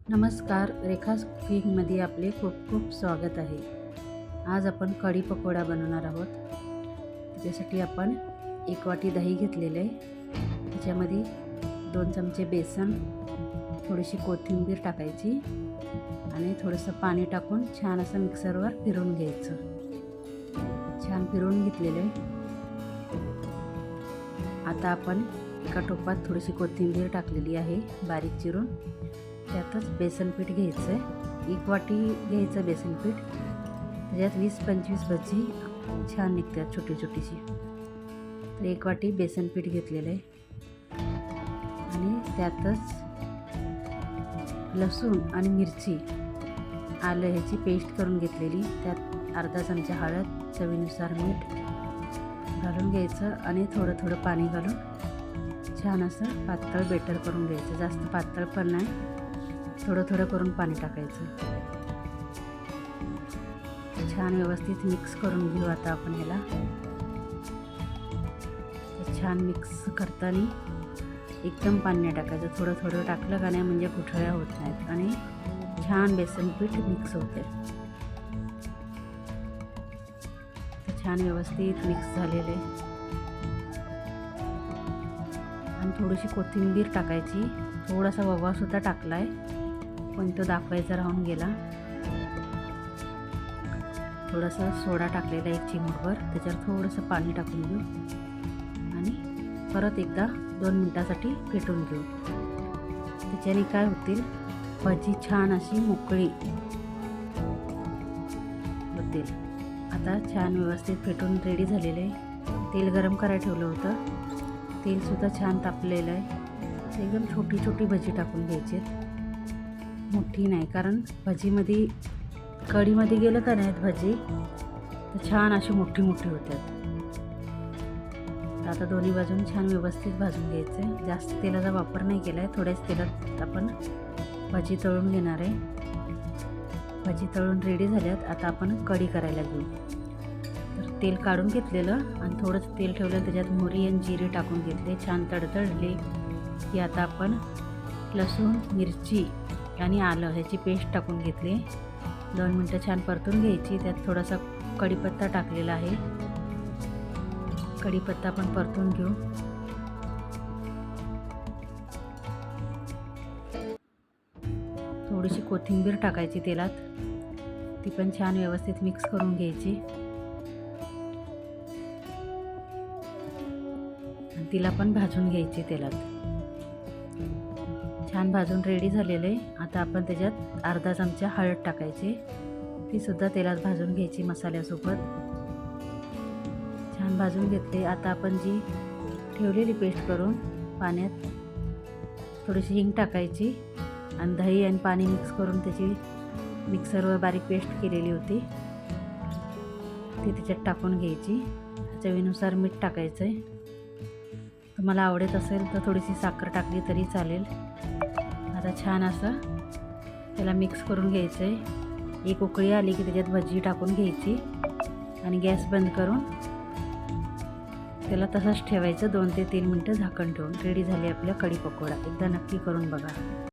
नमस्कार, रेखास कुकिंगमध्ये आपले खूप खूप स्वागत आहे. आज आपण कढी पकोडा बनवणार आहोत. त्याच्यासाठी आपण 1 वाटी दही घेतलेले आहे. त्याच्यामध्ये 2 चमचे बेसन, थोडीशी कोथिंबीर टाकायची आणि थोडंसं पाणी टाकून छान असं मिक्सरवर फिरवून घ्यायचं. छान फिरवून घेतलेलं आहे. आता आपण एका टोपात थोडीशी कोथिंबीर टाकलेली आहे बारीक चिरून. त्यातच बेसन पीठ घ्यायचं आहे. 1 वाटी घ्यायचं बेसन पीठ. त्याच्यात 20-25 भजी छान निघतात छोटी छोटीशी. तर 1 वाटी बेसन पीठ घेतलेलं आहे आणि त्यातच लसूण आणि मिरची आलं ह्याची पेस्ट करून घेतलेली. त्यात अर्धा चमचा हळद, चवीनुसार मीठ घालून घ्यायचं आणि थोडं थोडं पाणी घालून छान असं पातळ बेटर करून घ्यायचं. जास्त पातळ पण नाही, थोडं थोडं करून पाणी टाकायचं. छान व्यवस्थित मिक्स करून घेऊ आता आपण ह्याला. छान मिक्स करताना एकदम पाणी नाही टाकायचं, थोडं थोडं टाकलं का नाही म्हणजे गुठळ्या होत नाहीत आणि छान बेसन पीठ मिक्स होते. छान व्यवस्थित मिक्स झालेले आणि थोडीशी कोथिंबीर टाकायची. थोडासा ववा सुद्धा टाकला आहे पण तो दाखवायचा राहून गेला. थोडासा सोडा टाकलेला 1 चिमूटभर. त्याच्यावर थोडंसं पाणी टाकून घेऊ आणि परत एकदा 2 मिनटासाठी फेटून घेऊ. त्याच्याने काय होतील, भजी छान अशी मोकळी होतील. आता छान व्यवस्थित फेटून रेडी झालेलं आहे. तेल गरम करायला ठेवलं होतं. तेलसुद्धा छान तापलेलं आहे. एकदम छोटी छोटी भजी टाकून घ्यायची, मोठी नाही, कारण भजीमध्ये कढीमध्ये गेलं का नाहीत भजी तर छान अशी मोठी मोठी होतात. आता दोन्ही बाजून छान व्यवस्थित भाजून घ्यायचं आहे. जास्त तेलाचा वापर नाही केला आहे, थोड्याच तेलात आपण भजी तळून घेणार आहे. भजी तळून रेडी झाल्यात. आता आपण कढी करायला घेऊ. तर तेल काढून घेतलेलं आणि थोडंसं तेल ठेवलं. त्याच्यात मोहरी आणि जिरे टाकून घेतले. छान तडतडले की आता आपण लसूण, मिरची आणि आलं ह्याची पेस्ट टाकून घेतली. 2 मिनटं छान परतून घ्यायची. त्यात थोडासा कढीपत्ता टाकलेला आहे. कढीपत्ता पण परतून घेऊ. थोडीशी कोथिंबीर टाकायची तेलात. ती पण छान व्यवस्थित मिक्स करून घ्यायची आणि तिला पण भाजून घ्यायची तेलात. छान भाजून रेडी झालेले. आता आपण त्याच्यात अर्धा चमचा हळद टाकायची. ती सुद्धा तेलात भाजून घ्यायची मसाल्यासोबत. छान भाजून घेतले. आता आपण जी ठेवलेली पेस्ट करून पाण्यात थोडीशी हिंग टाकायची आणि दही आणि पाणी मिक्स करून त्याची मिक्सरवर बारीक पेस्ट केलेली होती ती त्याच्यात टाकून घ्यायची. चवीनुसार मीठ टाकायचं आहे. तुम्हाला आवडत असेल तर थोडीशी साखर टाकली तरी चालेल. आता छान असं त्याला मिक्स करून घ्यायचं आहे. 1 उकळी आली की त्याच्यात भजी टाकून घ्यायची आणि गॅस बंद करून त्याला तसंच ठेवायचं. 2 ते 3 मिनटं झाकण ठेवून. रेडी झाली आपल्या कढी पकोडा. एकदा नक्की करून बघा.